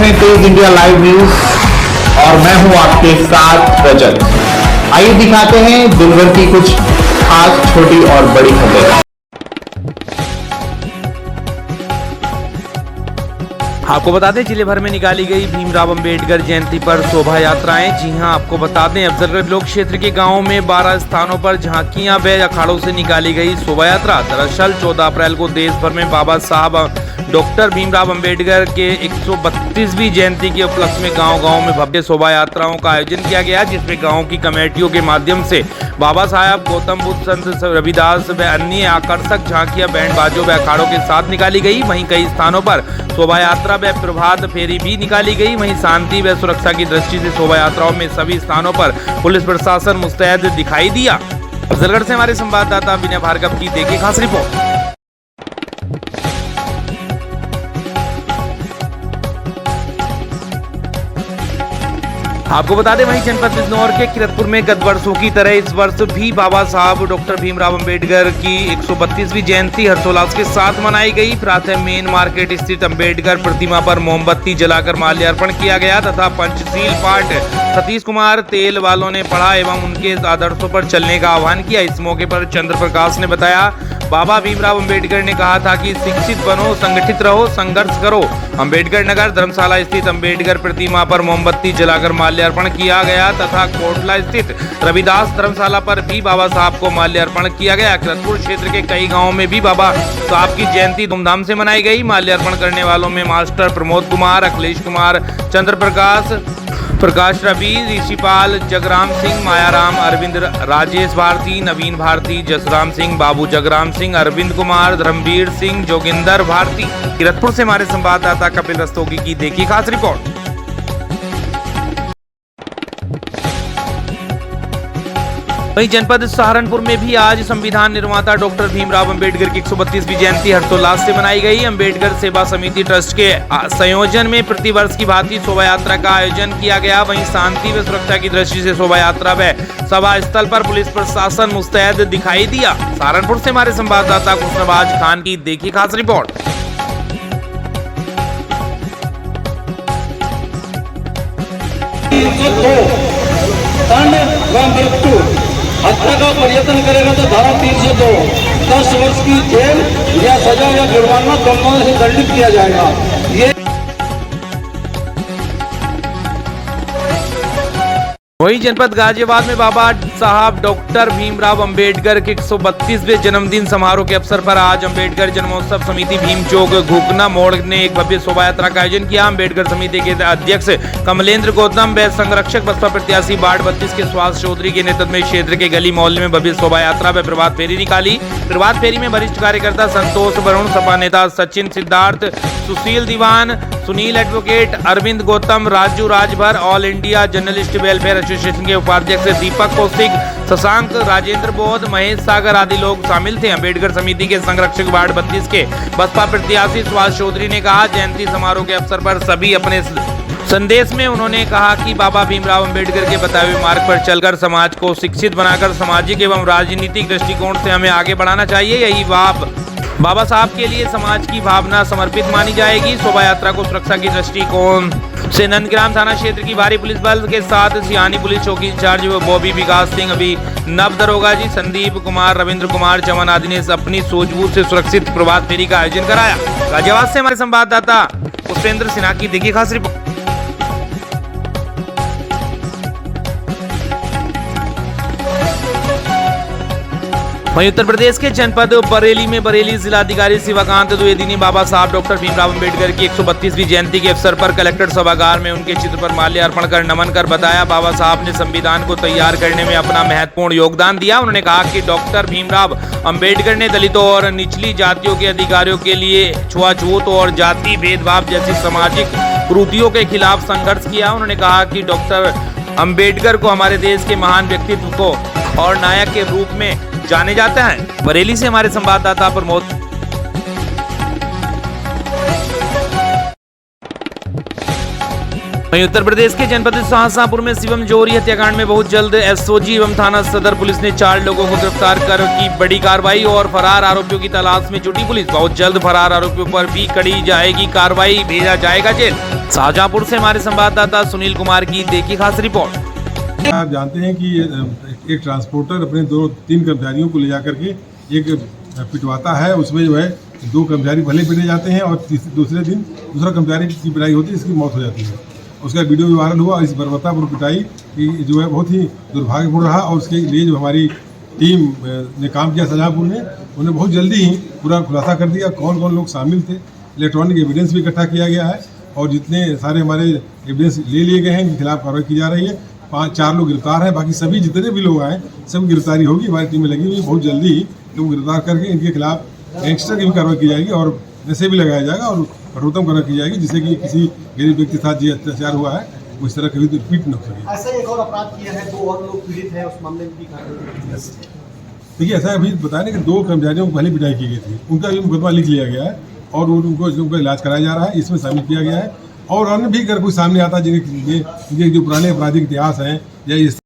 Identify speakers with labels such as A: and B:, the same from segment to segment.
A: हैं तेज India live news और मैं हूं आपके साथ रजत। आइए दिखाते हैं दिन भर की कुछ खास छोटी और बड़ी खबरें।
B: आपको बता दें, जिले भर में निकाली गई भीमराव अंबेडकर जयंती पर शोभा यात्राएं। जी हां, आपको बता दें, अफजलगढ़ ब्लॉक क्षेत्र के गांवों में 12 स्थानों पर झांकियां व अखाड़ों से निकाली गई शोभा यात्रा। दरअसल 14 अप्रैल को देश भर में बाबा साहब डॉक्टर भीमराव अंबेडकर के 132वीं जयंती के उपलक्ष्य में गांव-गांव में भव्य शोभा यात्राओं का आयोजन किया गया, जिसमें गांव की कमेटियों के माध्यम से बाबा साहब, गौतम बुद्ध, संत रविदास व अन्य आकर्षक झांकियां बैंड बाजों व अखाड़ों के साथ निकाली गई। वहीं कई स्थानों पर शोभा यात्रा व प्रभात फेरी भी निकाली गई। वहीं शांति व सुरक्षा की दृष्टि से शोभा यात्राओं में सभी स्थानों पर पुलिस प्रशासन मुस्तैद दिखाई दिया। अफजलगढ़ से हमारे संवाददाता विनय भार्गव की देखिए खास रिपोर्ट। आपको बता दें, वहीं जनपद बिजनौर के किरतपुर में गत वर्षों की तरह इस वर्ष भी बाबा साहब डॉक्टर भीमराव अंबेडकर की 132वीं जयंती हर्षोल्लास के साथ मनाई गई। प्रातः मेन मार्केट स्थित अंबेडकर प्रतिमा पर मोमबत्ती जलाकर माल्यार्पण किया गया तथा पंचशील पाठ सतीश कुमार तेल वालों ने पढ़ा एवं उनके आदर्शों पर चलने का आह्वान किया। इस मौके पर चंद्र प्रकाश ने बताया, बाबा भीमराव अंबेडकर ने कहा था कि शिक्षित बनो, संगठित रहो, संघर्ष करो। अंबेडकर नगर धर्मशाला स्थित अंबेडकर प्रतिमा पर मोमबत्ती जलाकर माल्यार्पण किया गया तथा कोटला स्थित रविदास धर्मशाला पर भी बाबा साहब को माल्यार्पण किया गया। किरतपुर क्षेत्र के कई गांवों में भी बाबा साहब की जयंती धूमधाम से मनाई गई। माल्यार्पण करने वालों में मास्टर प्रमोद कुमार, अखिलेश कुमार, चंद्र प्रकाश रवि, ऋषिपाल, जगराम सिंह, मायाराम, अरविंद, राजेश भारती, नवीन भारती, जसराम सिंह, बाबू जगराम सिंह, अरविंद कुमार, धर्मवीर सिंह, जोगिंदर भारती। किरतपुर से हमारे संवाददाता कपिल रस्तोगी की देखी खास रिपोर्ट। वहीं जनपद सहारनपुर में भी आज संविधान निर्माता डॉक्टर भीमराव अंबेडकर की 132वीं जयंती हर्षोल्लास से मनाई गई। अंबेडकर सेवा समिति ट्रस्ट के संयोजन में प्रतिवर्ष की भांति शोभा यात्रा का आयोजन किया गया। वहीं शांति व सुरक्षा की दृष्टि से शोभा यात्रा व सभा स्थल पर पुलिस प्रशासन मुस्तैद दिखाई दिया। सहारनपुर से हमारे संवाददाता खुशनवाज खान की देखी खास रिपोर्ट।
C: हत्या का प्रयत्न करेगा तो धारा 302 10 वर्ष की जेल या सजा या जुर्माना दोनों से दंडित किया जाएगा। ये
B: वहीं जनपद गाजियाबाद में बाबा साहब डॉक्टर भीमराव अंबेडकर के 132वें जन्मदिन समारोह के अवसर पर आज अंबेडकर जन्मोत्सव समिति भीम चौक घुकना मोड़ ने एक भव्य शोभा यात्रा का आयोजन किया। अंबेडकर समिति के अध्यक्ष कमलेंद्र गौतम व संरक्षक बसपा प्रत्याशी वार्ड 32 के सुभाष चौधरी के नेतृत्व में क्षेत्र के गली मोहल्ले में भव्य शोभा यात्रा व प्रभात फेरी निकाली। प्रभात फेरी में वरिष्ठ कार्यकर्ता संतोष वरुण, सपा नेता Sachin Siddharth, Sushil Diwan, Sunil advocate, Arvind Gautam, Raju Rajbhar, all India journalist welfare association के उपाध्यक्ष दीपक कौशिक, शशांक, राजेंद्र बोध, महेश सागर आदि लोग शामिल थे। अंबेडकर समिति के संरक्षक वार्ड 32 के बसपा प्रत्याशी सुभाष चौधरी ने कहा, जयंती समारोह के अवसर पर सभी अपने संदेश में उन्होंने कहा कि बाबा भीमराव अंबेडकर के बताए हुए मार्ग पर चलकर समाज को शिक्षित बनाकर सामाजिक एवं राजनीतिक दृष्टिकोण से हमें आगे बढ़ाना चाहिए। यही बाबा साहब के लिए समाज की भावना समर्पित मानी जाएगी। शोभा यात्रा को सुरक्षा की दृष्टिकोण से नंदग्राम थाना क्षेत्र की भारी पुलिस बल के साथ सियानी पुलिस चौकी इंचार्ज बॉबी, विकास सिंह, अभी नव दरोगा जी, संदीप कुमार, रविंद्र कुमार, चमन आदि ने अपनी सूझबूझ से सुरक्षित प्रभात फेरी का आयोजन कराया। गाजियाबाद से हमारे संवाददाता पुष्पेंद्र सिन्हा की देखी खास रिपोर्ट। वहीं उत्तर प्रदेश के जनपद बरेली में बरेली जिलाधिकारी शिवाकांत द्विवेदी ने बाबा साहब डॉक्टर भीमराव अंबेडकर की 132वीं जयंती के अवसर पर कलेक्टर सभागार में उनके चित्र पर माल्यार्पण कर नमन कर बताया, बाबा साहब ने संविधान को तैयार करने में अपना महत्वपूर्ण योगदान दिया। उन्होंने कहा कि डॉक्टर भीमराव अंबेडकर ने दलितों और निचली जातियों के अधिकारियों के लिए छुआछूत और जाति भेदभाव जैसी सामाजिक कुरीतियों के खिलाफ संघर्ष किया। उन्होंने कहा कि डॉक्टर अंबेडकर को हमारे देश के महान व्यक्तित्व को और नायक के रूप में जाने जाते हैं। बरेली से हमारे संवाददाता प्रमोद। वहीं उत्तर प्रदेश के जनपद शाहजहांपुर में शिवम जौहरी हत्याकांड में बहुत जल्द एसओजी एवं थाना सदर पुलिस ने 4 लोगों को गिरफ्तार कर की बड़ी कार्रवाई और फरार आरोपियों की तलाश में जुटी पुलिस। बहुत जल्द फरार आरोपियों पर भी कड़ी जाएगी कार्रवाई, भेजा जाएगा जेल। शाहजहांपुर से हमारे संवाददाता सुनील कुमार की देखी खास रिपोर्ट।
D: आप जानते हैं कि एक ट्रांसपोर्टर अपने 2-3 कर्मचारियों को ले जाकर के एक पिटवाता है, उसमें जो है 2 कर्मचारी भले पिटे जाते हैं और दूसरे दिन दूसरा कर्मचारी की पिटाई होती है, इसकी मौत हो जाती है। उसका वीडियो भी वायरल हुआ। इस बर्बरतापूर्ण पिटाई की जो है बहुत ही दुर्भाग्यपूर्ण रहा और उसके लिए जो हमारी टीम ने काम किया शाहजहांपुर में, उन्हें बहुत जल्दी ही पूरा खुलासा कर दिया कौन कौन लोग शामिल थे। इलेक्ट्रॉनिक एविडेंस भी इकट्ठा किया गया है और जितने सारे हमारे एविडेंस ले लिए गए हैं, इनके खिलाफ कार्रवाई की जा रही है। 5-4 लोग गिरफ्तार हैं, बाकी सभी जितने भी लोग आए सब गिरफ्तारी होगी। हमारी टीम में लगी हुई बहुत जल्दी ही लोग गिरफ्तार करके इनके खिलाफ गैंगस्टर की भी कार्रवाई की जाएगी और नशे भी लगाया जाएगा और कठोरतम कार्रवाई की जाएगी, जिससे कि किसी गरीब व्यक्ति के साथ जो अत्याचार हुआ है वो इस तरह कभी रिपीट न हो सके।
E: ऐसा एक और अपराध किया है, 2 और लोग पीड़ित हैं, उस मामले में भी
D: देखिए ऐसा अभी बताया ना कि 2 कर्मचारियों को पहले पिटाई की गई थी, उनका भी मुकदमा लिख लिया गया है और उनका इलाज कराया जा रहा है, इसमें शामिल किया गया है। और अन्य भी अगर कोई सामने आता है जिनके जो पुराने आपराधिक इतिहास हैं या इस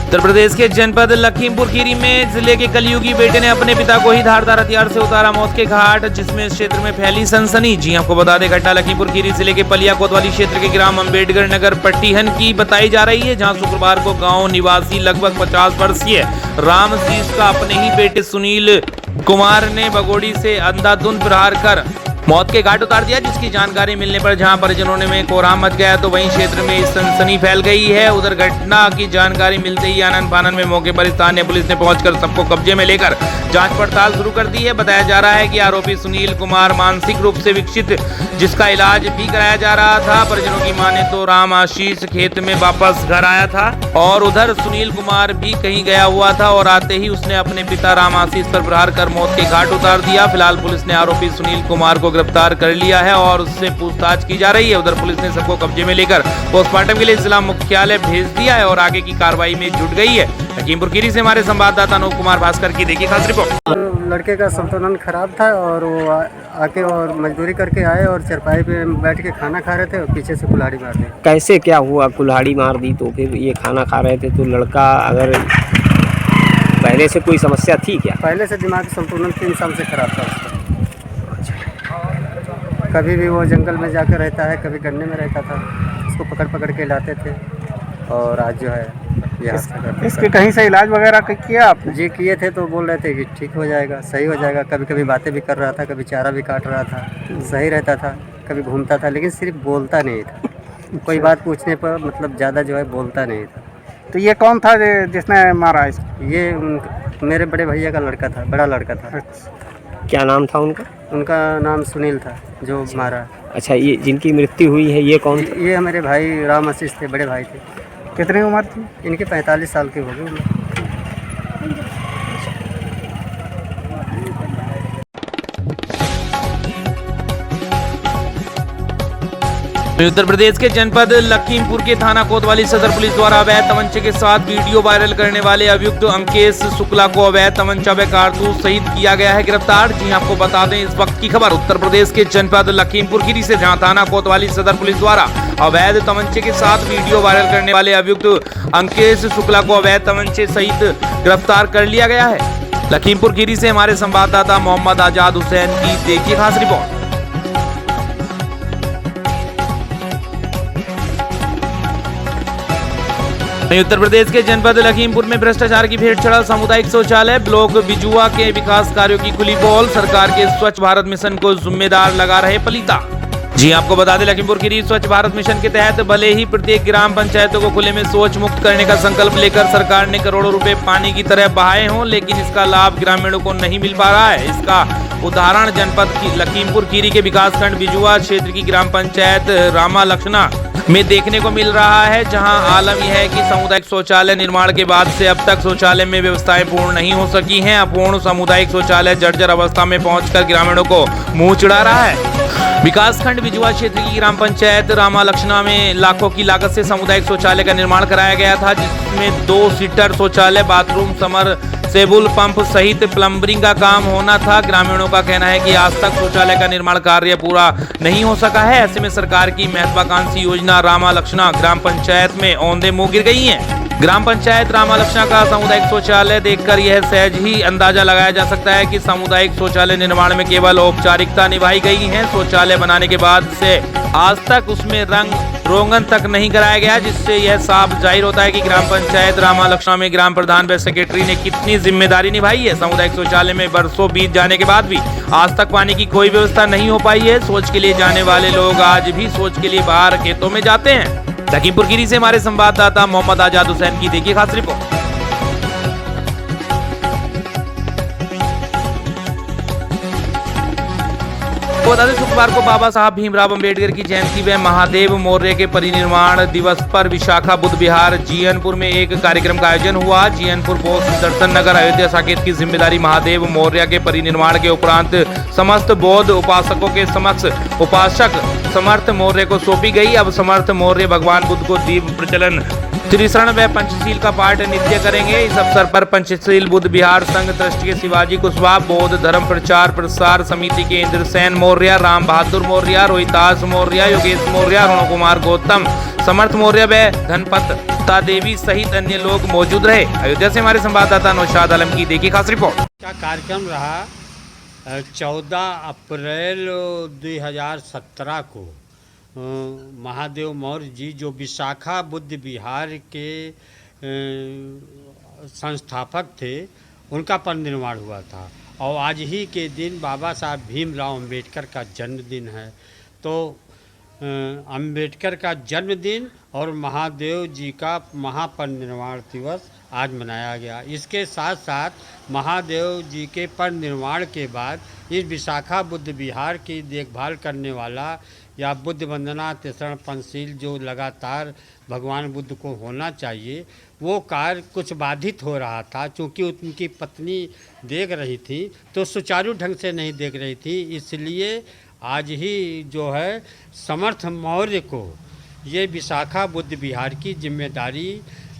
B: उत्तर प्रदेश के जनपद लखीमपुर खीरी में जिले के कलयुगी बेटे ने अपने पिता को ही धारदार हथियार से उतारा मौत के घाट, जिसमें इस क्षेत्र में फैली सनसनी। जी आपको बता दें, घटना लखीमपुर खीरी जिले के पलिया कोतवाली क्षेत्र के ग्राम अम्बेडकर नगर पट्टीहन की बताई जा रही है, जहां शुक्रवार को गांव निवासी लगभग 50 वर्षीय रामशीष का अपने ही बेटे सुनील कुमार ने बगोड़ी से अंधाधुंध प्रहार कर मौत के घाट उतार दिया, जिसकी जानकारी मिलने पर जहां परिजनों में कोहराम मच गया तो वहीं क्षेत्र में सनसनी फैल गई है। उधर घटना की जानकारी मिलते ही आनन फानन में मौके पर स्थानीय पुलिस ने पहुंचकर सबको कब्जे में लेकर जांच पड़ताल शुरू कर दी है। बताया जा रहा है कि आरोपी सुनील कुमार मानसिक रूप से विकसित, जिसका इलाज भी कराया जा रहा था। परिजनों की माने तो राम आशीष खेत में वापस घर आया था और उधर सुनील कुमार भी कहीं गया हुआ था और आते ही उसने अपने पिता राम आशीष पर प्रहार कर मौत के घाट उतार दिया। फिलहाल पुलिस ने आरोपी सुनील कुमार को गिरफ्तार कर लिया है और उससे पूछताछ की जा रही है। उधर पुलिस ने सबको कब्जे में लेकर पोस्टमार्टम के लिए जिला मुख्यालय भेज दिया है और आगे की कार्रवाई में जुट गई है। लखीमपुर खीरी से हमारे संवाददाता अनूप कुमार भास्कर की देखी खास रिपोर्ट।
E: लड़के का संतुलन खराब था और वो आके और मजदूरी करके आए और चरपाई पे बैठ के खाना खा रहे थे और पीछे से कुल्हाड़ी मार दी।
F: कैसे क्या हुआ? कुल्हाड़ी मार दी तो फिर ये खाना खा रहे थे तो लड़का अगर पहले से कोई समस्या थी क्या?
E: पहले से दिमाग संतुलन 3 साल से खराब था उसका। कभी भी वो जंगल में जाकर रहता है, कभी गन्ने में रहता था, उसको पकड़ पकड़ के लाते थे और आज जो है
G: इसके कहीं से इलाज वगैरह किया आपने?
E: जी किए थे, तो बोल रहे थे कि ठीक हो जाएगा, सही हो जाएगा। कभी कभी बातें भी कर रहा था, कभी चारा भी काट रहा था, सही रहता था, कभी घूमता था, लेकिन सिर्फ बोलता नहीं था। कोई बात पूछने पर मतलब ज़्यादा जो है बोलता नहीं था।
G: तो ये कौन था जिसने मारा इसको?
E: ये मेरे बड़े भैया का लड़का था, बड़ा लड़का था।
F: क्या नाम था उनका?
E: उनका नाम सुनील था जो मारा।
F: अच्छा, ये जिनकी मृत्यु हुई है ये कौन थे?
E: ये मेरे भाई राम आशीष थे, बड़े भाई थे।
G: कितनी उम्र थी
E: इनके? 45 साल के हो गए।
B: उत्तर प्रदेश के जनपद लखीमपुर के थाना कोतवाली सदर पुलिस द्वारा अवैध तमंचे के साथ वीडियो वायरल करने वाले अभियुक्त अंकेश शुक्ला को अवैध तमंचा व कारतूस सहित किया गया है गिरफ्तार। जी आपको बता दें, इस वक्त की खबर उत्तर प्रदेश के जनपद लखीमपुर खीरी से, जहां थाना कोतवाली सदर पुलिस द्वारा अवैध तमंचे के साथ वीडियो वायरल करने वाले अभियुक्त अंकेश शुक्ला को अवैध तमंचे सहित गिरफ्तार कर लिया गया है। लखीमपुर खीरी से हमारे संवाददाता मोहम्मद आजाद हुसैन की देखिए खास रिपोर्ट। उत्तर प्रदेश के जनपद लखीमपुर में भ्रष्टाचार की भेंट चढ़ा सामुदायिक शौचालय। ब्लॉक बिजुआ के विकास कार्यों की खुली पोल। सरकार के स्वच्छ भारत मिशन को जिम्मेदार लगा रहे पलिता। जी आपको बता दें, लखीमपुर खीरी स्वच्छ भारत मिशन के तहत भले ही प्रत्येक ग्राम पंचायतों को खुले में शौच मुक्त करने का संकल्प लेकर सरकार ने करोड़ों रुपए पानी की तरह बहाए हों, लेकिन इसका लाभ ग्रामीणों को नहीं मिल पा रहा है। इसका उदाहरण जनपद की लखीमपुर खीरी के विकासखंड बिजुआ क्षेत्र की ग्राम पंचायत रामा लक्षणा में देखने को मिल रहा है, जहां आलम यह है कि सामुदायिक शौचालय निर्माण के बाद से अब तक शौचालय में व्यवस्थाएं पूर्ण नहीं हो सकी हैं। अपूर्ण सामुदायिक शौचालय जर्जर अवस्था में पहुंचकर ग्रामीणों को मुंह चिढ़ा रहा है। विकासखंड बिजुआ क्षेत्र की ग्राम पंचायत रामा लक्षणा में लाखों की लागत से सामुदायिक शौचालय का निर्माण कराया गया था, जिसमें 2 सीटर शौचालय, बाथरूम, समर सेबुल पंप सहित प्लम्बरिंग का काम होना था। ग्रामीणों का कहना है कि आज तक शौचालय का निर्माण कार्य पूरा नहीं हो सका है। ऐसे में सरकार की महत्वाकांक्षी योजना रामा लक्ष्मणा ग्राम पंचायत में औंधे मुंह गिर गई है। ग्राम पंचायत रामा लक्ष्मणा का सामुदायिक शौचालय देखकर यह सहज ही अंदाजा लगाया जा सकता है कि सामुदायिक शौचालय निर्माण में केवल औपचारिकता निभाई गई है। शौचालय बनाने के बाद से आज तक उसमें रंग रोगन तक नहीं कराया गया, जिससे यह साफ जाहिर होता है कि ग्राम पंचायत रामा लक्ष्मणा में ग्राम प्रधान व सेक्रेटरी ने कितनी जिम्मेदारी निभाई है। सामुदायिक शौचालय में बरसों बीत जाने के बाद भी आज तक पानी की कोई व्यवस्था नहीं हो पाई है। शौच के लिए जाने वाले लोग आज भी शौच के लिए बाहर खेतों में जाते हैं। लखीमपुर खीरी से हमारे संवाददाता मोहम्मद आजाद हुसैन की देखिए खास रिपोर्ट। बता दें शुक्रवार को बाबा साहब भीमराव अंबेडकर की जयंती व महादेव मौर्य के परिनिर्वाण दिवस पर विशाखा बुद्ध विहार जीयनपुर में एक कार्यक्रम का आयोजन हुआ। जीयनपुर पोस्ट दर्शन नगर अयोध्या साकेत की जिम्मेदारी महादेव मौर्य के परिनिर्वाण के उपरांत समस्त बौद्ध उपासकों के समक्ष उपासक समर्थ मौर्य को सौंपी गई। अब समर्थ मौर्य भगवान बुद्ध को दीप प्रचलन त्रिशरण व पंचशील का पाठ नित्य करेंगे। इस अवसर पर पंचशील बुद्ध विहार संघ ट्रस्ट के शिवाजी कुशवाहा, बौद्ध धर्म प्रचार प्रसार समिति के इंद्रसेन मौर्य, राम बहादुर मौर्य, रोहितास मौर्य, योगेश मौर्य, अरुण कुमार गौतम, समर्थ मौर्य व धनपत देवी सहित अन्य लोग मौजूद रहे। अयोध्या से हमारे संवाददाता नौशाद आलम की देखिए खास रिपोर्ट।
H: का कार्यक्रम रहा 14 अप्रैल 2017 को महादेव मौर्य जी जो विशाखा बुद्ध विहार के संस्थापक थे, उनका परिनिर्वाण हुआ था और आज ही के दिन बाबा साहब भीमराव अंबेडकर का जन्मदिन है। तो अंबेडकर का जन्मदिन और महादेव जी का महापरिनिर्वाण दिवस आज मनाया गया। इसके साथ साथ महादेव जी के परिनिर्वाण के बाद इस विशाखा बुद्ध विहार की देखभाल करने वाला या बुद्ध वंदना त्रिशरण पंचशील जो लगातार भगवान बुद्ध को होना चाहिए, वो कार्य कुछ बाधित हो रहा था। चूँकि उनकी पत्नी देख रही थी तो सुचारू ढंग से नहीं देख रही थी, इसलिए आज ही जो है समर्थ मौर्य को ये विशाखा बुद्ध विहार की जिम्मेदारी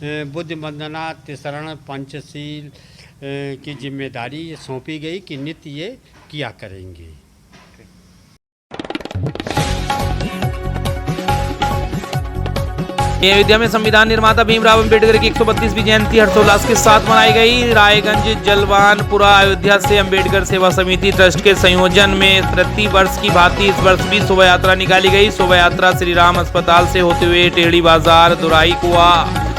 H: बुद्ध वंदना त्रिशरण पंचशील की जिम्मेदारी सौंपी गई कि नित्य ये किया करेंगे।
B: अयोध्या में संविधान निर्माता भीमराव अंबेडकर की 132वीं जयंती हर्षोल्लास के साथ मनाई गई। रायगंज जलवानपुरा अयोध्या से अंबेडकर सेवा समिति ट्रस्ट के संयोजन में प्रति वर्ष की भांति इस वर्ष भी शोभा यात्रा निकाली गई। शोभा यात्रा श्री राम अस्पताल से होते हुए टेढ़ी बाजार, दुराई कुआ,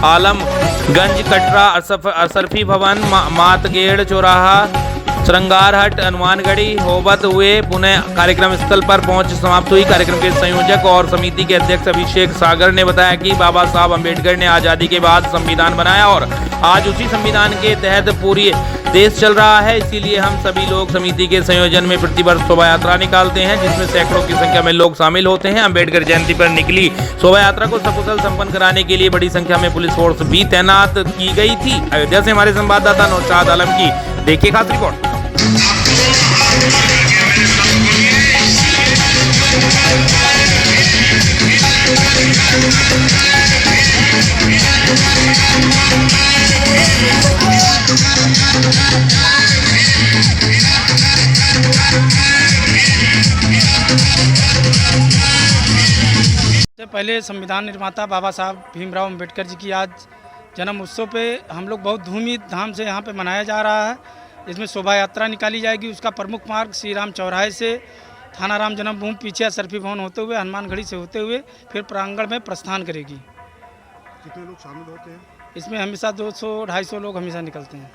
B: आलमगंज, कटरा, असरफी भवन, मातगेड़ चौराहा, श्रृंगारहट, हनुमानगढ़ी होबत हुए पुनः कार्यक्रम स्थल पर पहुंच समाप्त हुई। कार्यक्रम के संयोजक और समिति के अध्यक्ष अभिषेक सागर ने बताया कि बाबा साहब अंबेडकर ने आज़ादी के बाद संविधान बनाया और आज उसी संविधान के तहत पूरी देश चल रहा है। इसीलिए हम सभी लोग समिति के संयोजन में प्रतिवर्ष शोभा यात्रा निकालते हैं, जिसमें सैकड़ों की संख्या में लोग शामिल होते हैं। अंबेडकर जयंती पर निकली शोभा यात्रा को सकुशल संपन्न कराने के लिए बड़ी संख्या में पुलिस फोर्स भी तैनात की गई थी। अयोध्या से हमारे संवाददाता नौशाद आलम की देखिए खास रिपोर्ट।
I: पहले संविधान निर्माता बाबा साहब भीमराव अंबेडकर जी की आज जन्म उत्सव पे हम लोग बहुत धूमधाम से यहाँ पे मनाया जा रहा है। इसमें शोभा यात्रा निकाली जाएगी। उसका प्रमुख मार्ग श्री राम चौराहे से थाना राम जन्मभूमि पीछे असरफी भवन होते हुए हनुमानगढ़ी से होते हुए फिर प्रांगण में प्रस्थान करेगी।
D: कितने लोग शामिल होते हैं
I: इसमें? हमेशा 200-250 लोग हमेशा निकलते हैं।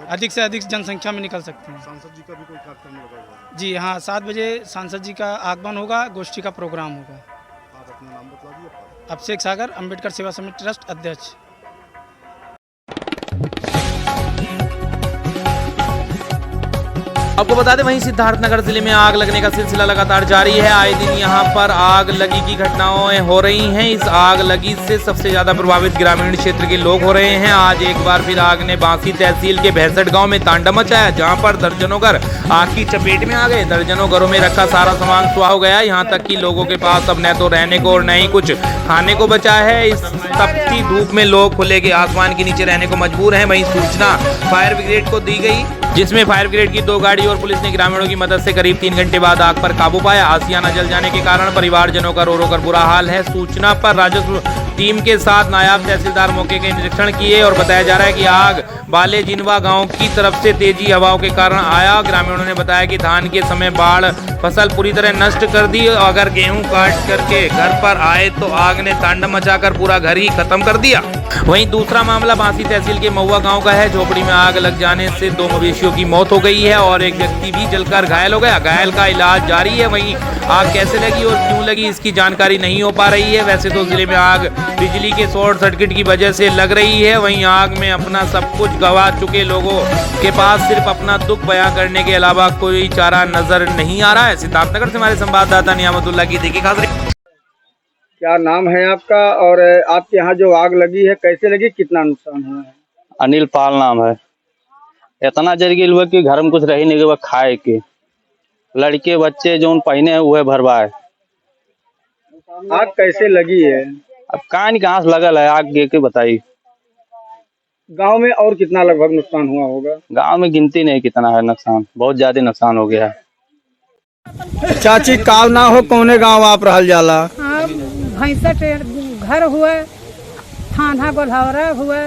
I: अधिक से अधिक जनसंख्या में निकल सकते हैं।
D: सांसद जी का भी कोई कार्यक्रम लगा हुआ है?
I: जी हाँ, 7 बजे सांसद जी का आगमन होगा, गोष्ठी का प्रोग्राम होगा।
D: आप अपना नाम बता दीजिए।
I: अभिषेक सागर, अंबेडकर सेवा समिति ट्रस्ट अध्यक्ष।
B: आपको बता दें, वहीं सिद्धार्थनगर जिले में आग लगने का सिलसिला लगातार जारी है। आए दिन यहां पर आग लगी की घटनाएं हो रही हैं। इस आग लगी से सबसे ज्यादा प्रभावित ग्रामीण क्षेत्र के लोग हो रहे हैं। आज एक बार फिर आग ने बांसी तहसील के भैंसट गांव में तांडव मचाया, जहां पर दर्जनों घर आग की चपेट में आ गए। दर्जनों घरों में रखा सारा सामान सुहा हो गया। यहां तक कि लोगों के पास अब न तो रहने को और न ही कुछ खाने को बचा है। इस तपती धूप में लोग खुले के आसमान के नीचे रहने को मजबूर हैं। वहीं सूचना फायर ब्रिगेड को दी गई, जिसमें फायर ब्रिगेड की 2 गाड़ी और पुलिस ने ग्रामीणों की मदद से करीब 3 घंटे बाद आग पर काबू पाया। आसियाना जल जाने के कारण परिवारजनों का रो रो कर बुरा हाल है। सूचना पर राजस्व टीम के साथ नायब तहसीलदार मौके के निरीक्षण किए और बताया जा रहा है कि आग बाले जिनवा गांव की तरफ से तेजी हवाओं के कारण आया। ग्रामीणों ने बताया कि धान के समय बाढ़ फसल पूरी तरह नष्ट कर दी। अगर गेहूं काट करके घर पर आए तो आग ने तांडव मचाकर पूरा घर ही खत्म कर दिया। वहीं दूसरा मामला बांसी तहसील के महुआ गांव का है। झोपड़ी में आग लग जाने से 2 मवेशियों की मौत हो गई है और एक व्यक्ति भी जलकर घायल हो गया। घायल का इलाज जारी है। वहीं आग कैसे लगी और क्यों लगी, इसकी जानकारी नहीं हो पा रही है। वैसे तो जिले में आग बिजली के शॉर्ट सर्किट की वजह से लग रही है। वहीं आग में अपना सब कुछ गंवा चुके लोगों के पास सिर्फ अपना दुख बयां करने के अलावा कोई चारा नजर नहीं आ रहा है। सिद्धार्थनगर से हमारे संवाददाता नियामतुल्लाह की देखी खास।
G: क्या नाम है आपका और आपके यहाँ जो आग लगी है कैसे लगी, कितना नुकसान हुआ है?
J: अनिल पाल नाम है। इतना जल गई हुआ कि घर में कुछ रही नहीं, खाए के लड़के बच्चे जो पहने हैं वह भरवाए।
G: आग कैसे लगी है?
J: अब कहाँ से लगल है आग, के बताई।
G: गांव में और कितना लगभग नुकसान हुआ होगा?
J: गांव में गिनती नहीं कितना है नुकसान, बहुत ज्यादा नुकसान हो गया है।
G: चाची काल ना हो कौने गांव आप रहल जाला?
K: भैंसट घर हुआ, थाना गोल्हावरा हुआ।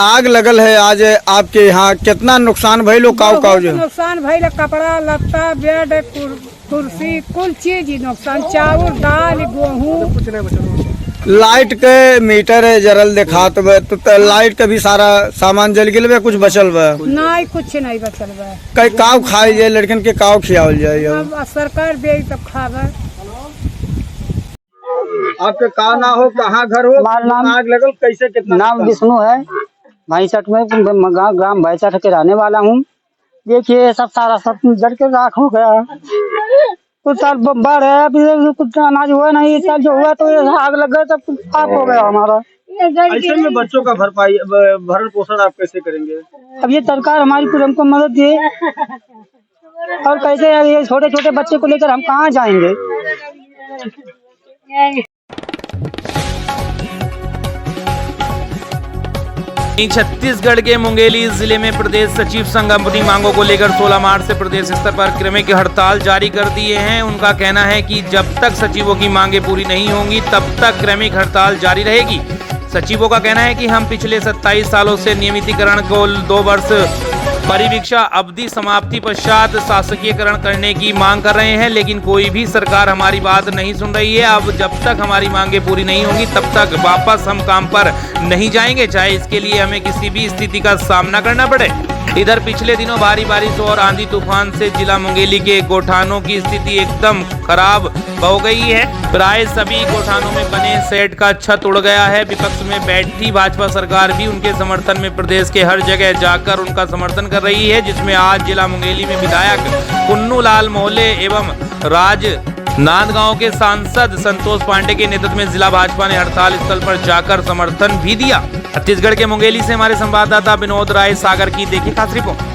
G: आग लगल है आज आपके यहाँ, कितना नुकसान भइल? काव जो
K: नुकसान भइल, कपड़ा लत्ता बेड कुर्सी कुल चीज नुकसान, चावल दाल गेहूँ।
G: लाइट के मीटर जरल दिखात बा, तो लाइट का भी सारा सामान जल गया, कुछ बचल बा?
K: नहीं, कुछ नहीं बचल बा।
G: कई काव खाई जाए, लड़कन के काव खियावल जाए।
K: अब सरकार दे तब खावे।
G: आपके का ना हो, कहाँ घर हो, आग लगल कैसे, कितना?
E: नाम विष्णु है, भैंसट में ग्राम भैंसट के रहने वाला हूँ। देखिए सब सारा सब जल के राख हो गया। कुछ साल बाढ़ है, अभी कुछ अनाज हुआ नहीं। इस साल जो हुआ तो आग लग गया, सब कुछ खराब हो गया हमारा।
G: ऐसे में बच्चों का भरण पोषण आप कैसे करेंगे?
E: अब ये सरकार हमारी पूरी हमको मदद दे, और कैसे ये छोटे छोटे बच्चे को लेकर हम कहाँ जाएंगे?
B: छत्तीसगढ़ के मुंगेली जिले में प्रदेश सचिव संघ अपनी मांगों को लेकर 16 मार्च से प्रदेश स्तर पर क्रमिक हड़ताल जारी कर दिए हैं। उनका कहना है कि जब तक सचिवों की मांगें पूरी नहीं होंगी तब तक क्रमिक हड़ताल जारी रहेगी। सचिवों का कहना है कि हम पिछले 27 सालों से नियमितीकरण को 2 वर्ष परिवीक्षा अवधि समाप्ति पश्चात शासकीयकरण करने की मांग कर रहे हैं, लेकिन कोई भी सरकार हमारी बात नहीं सुन रही है। अब जब तक हमारी मांगें पूरी नहीं होंगी तब तक वापस हम काम पर नहीं जाएंगे, चाहे इसके लिए हमें किसी भी स्थिति का सामना करना पड़े। इधर पिछले दिनों भारी बारिश और आंधी तूफान से जिला मुंगेली के गोठानों की स्थिति एकदम खराब हो गई है। प्राय सभी गोठानों में बने शेड का छत उड़ गया है। विपक्ष में बैठी भाजपा सरकार भी उनके समर्थन में प्रदेश के हर जगह जाकर उनका समर्थन कर रही है, जिसमें आज जिला मुंगेली में विधायक पुन्नू लाल मोहले एवं राजनांदगांव के सांसद संतोष पांडे के नेतृत्व में जिला भाजपा ने हड़ताल स्थल पर जाकर समर्थन भी दिया। छत्तीसगढ़ के मुंगेली से हमारे संवाददाता विनोद राय सागर की देखी खास रिपोर्ट।